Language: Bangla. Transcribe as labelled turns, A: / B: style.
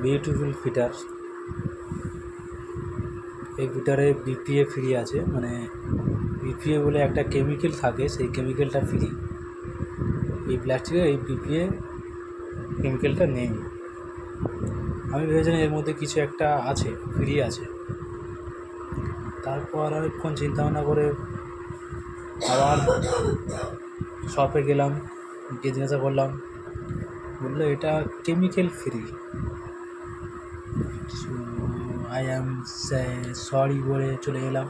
A: Beautiful fitter. এই ফিটারে বিপিএ ফ্রি আছে, মানে বিপিএ বলে একটা কেমিক্যাল থাকে, সেই কেমিক্যালটা ফ্রি। এই প্লাস্টিকে এই বিপিএ কেমিক্যালটা নেই। আমি ভেবেছিলাম এর মধ্যে কিছু একটা আছে, ফ্রি আছে। তারপর অনেকক্ষণ চিন্তাভাবনা করে আবার শপে গেলাম, গিয়ে জিজ্ঞাসা করলাম, বললো এটা chemical free. I am sorry বলে চলে এলাম।